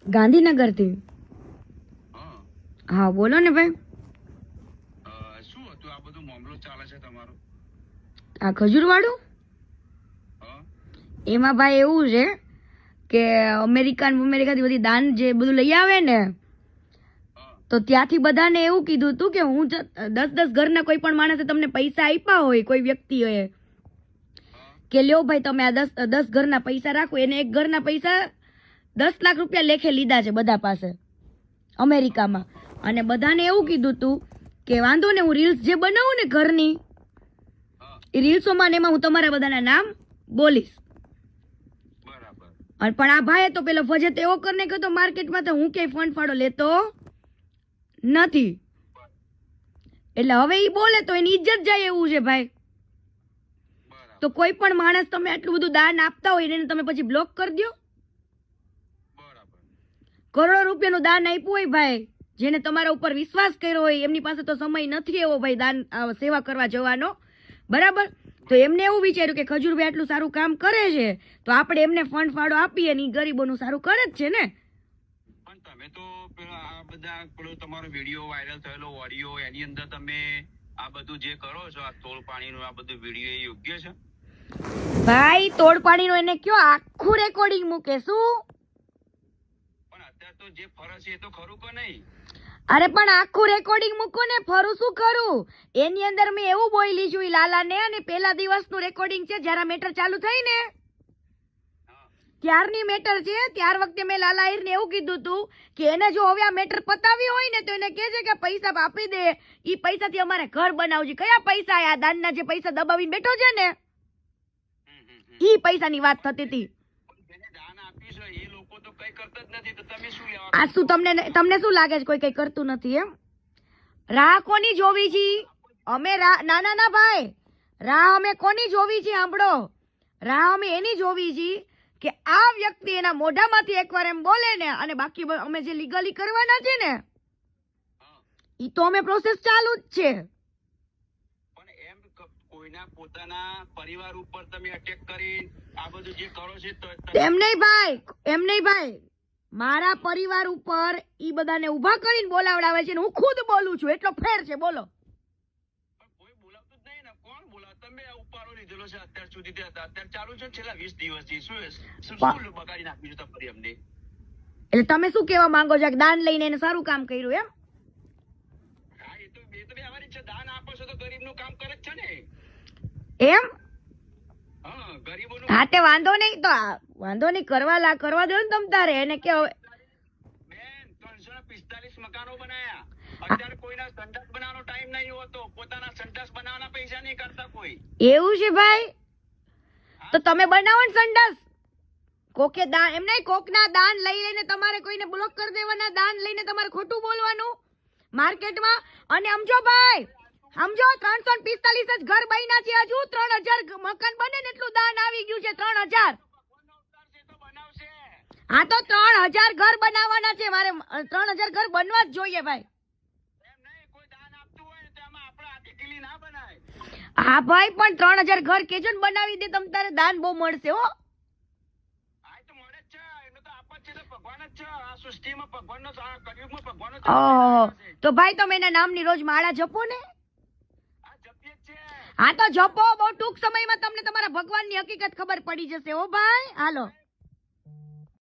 ગાંધીનગર થી. હા હા બોલો ને ભાઈ. શું હતું આ બધું મામલો ચાલે છે તમારો? આ ખજૂર વાળું હા એમાં ભાઈ એવું છે કે અમેરિકાથી બધી દાન જે બધું લઈ આવે ને, હા તો ત્યાંથી બધાને એવું કીધું હતું કે હું 10 ઘરના કોઈ પણ માણસે તમને પૈસા આપ્યા હોય, કોઈ વ્યક્તિએ કે લ્યો ભાઈ તમે આ 10 ઘરના પૈસા રાખો, એને એક ઘરના પૈસા 10 લાખ રૂપિયા લેખે લીધા છે બધા પાસે અમેરિકામાં. અને બધાને એવું કીધું હતું કે વાંધો ને હું રીલ્સ જે બનાવું ને ઘરની, હા એ રીલ્સોમાં ને એમાં હું તમારા બધાના નામ બોલીશ. બરાબર. અને પણ આ ભાઈએ તો પેલો ફજત એવો કરીને કહ્યો માર્કેટમાં તો હું ક્યાંય ફંડ ફાળો લેતો નથી, એટલે હવે ઈ બોલે તો એની ઇજ્જત જાય એવું છે ભાઈ. બરાબર તો કોઈ પણ માણસ તમે આટલું બધું દાન આપતા હોય એને તમે પછી બ્લોક કરી દો. બરાબર. કરોડો રૂપિયાનું દાન આપ્યું હોય ભાઈ, જેને તમારા ઉપર વિશ્વાસ કર્યો હોય, એમની પાસે તો સમય નથી એવો ભાઈ દાન સેવા કરવા જવાનો, બરાબર. તો એમને એવું વિચાર્યું કે ખજૂરભાઈ આટલું સારું કામ કરે છે તો આપણે એમને ફંડ ફાળો આપીએ ને, ગરીબોનું સારું કરે જ છે ને. પણ તમે તો પેલા આ બધા પેલો તમારો વિડીયો વાયરલ થયેલો ઓડિયો, એની અંદર તમે આ બધું જે કરો છો, આ તોડ પાણીનું આ બધું વિડીયો, એ યોગ્ય છે? ભાઈ તોડ પાણીનું એને કયો આખું રેકોર્ડિંગ મૂકે શું? પણ અત્યારે તો જે ફરજ છે એ તો ખરું કે નહીં? અરે પણ આખું રેકોર્ડિંગ મૂકો ને, ફરું શું કરું? એની અંદર મેં એવું બોલી છું લાલાને, અને પહેલા દિવસનું રેકોર્ડિંગ છે જ્યારે મેટર ચાલુ થઈ ને હા ત્યારની મેટર છે. ત્યાર વખતે મેં લાલા આહિરને એવું કીધું હતું કે એને જો હવે આ મેટર પતાવી હોય ને તો એને કહેજે કે પૈસા આપી દે, ઈ પૈસાથી અમારે ઘર બનાવજે. કયા પૈસા? આ દાનના જે પૈસા દબાવીને બેઠો છે ને, ઈ પૈસાની વાત થતી હતી. જેને દાન આપ્યું છે એ લોકો તો કઈ કરતા જ નથી, તો તમે શું લેવા? આ શું તમને શું લાગે છે કોઈ કઈ કરતું નથી એમ? રાહ કોની જોવી છે અમે? ના ના ના ભાઈ, રાહ અમે કોની જોવી છે સાંભળો, રાહ અમે એની જોવી છે કે આ વ્યક્તિ એના મોઢામાંથી એકવાર એમ બોલે ને, અને બાકી અમે જે લીગલી કરવાના છે ને ઈ તો અમે પ્રોસેસ ચાલુ જ છે. પણ એમ કોઈના પોતાના પરિવાર ઉપર તમે અટેક કરી આ બધું જે કરો છો એમ નહીં ભાઈ, મારા પરિવાર ઉપર ઈ બધાને ઉભા કરીને બોલાવડાવે છે ને હું ખુદ બોલું છું, એટલો ફેર છે બોલો. કોઈ બોલાવતું જ નહીં ને. કોણ બોલાવ? તમે આ ઉપાડો લીધેલો છે અત્યાર સુધી, અત્યારે ચાલુ છે ને છેલ્લા 20 દિવસથી. શું બગાડી નાખ્યું છે તમારી અમને? એટલે તમે શું કહેવા માંગો છો કે દાન લઈને એને સારું કામ કર્યું એમ? હા એ તો વ્યવહારિક છે. દાન આપો છો તો ગરીબનું કામ કરે જ છે ને. એમ હા ગરીબોનું. હા તે વાંધો નહીં, તો વાંધો નહીં, કરવા દો ને તમ તારે એને કે બેન 345 મકાનો બનાયા. અત્યારે કોઈના સંડાસ બનાવવાનો ટાઈમ નહીં હોતો, પોતાના સંડાસ બનાવવાના પૈસા નહીં કરતા કોઈ. એવું છે ભાઈ? તો તમે બનાવો ને સંડાસ. કોકે દાન એમ નહીં, કોકના દાન લઈ લઈને તમારે કોઈને બ્લોક કરી દેવાના, દાન લઈને તમારે ખોટું બોલવાનું માર્કેટમાં. અને સમજો ભાઈ, સમજો 345 જ ઘર બન્યા છે, હજુ 3000 મકાન બને ને એટલું દાન આવી ગયું છે. 3000. હા તો 3000 ઘર બનાવવાના છે મારે, 3000 ઘર બનવા જ જોઈએ ભાઈ. હા ભાઈ પણ 3000 ઘર કેજો ને બનાવી દે તમ તારે, દાન બહુ મળશે હો. તો ભાઈ તમે એના નામની રોજ માળા જપો ને. હા તો જપો, બહુ ટૂંક સમયમાં તમને તમારા ભગવાનની હકીકત ખબર પડી જશે હો ભાઈ. હાલો.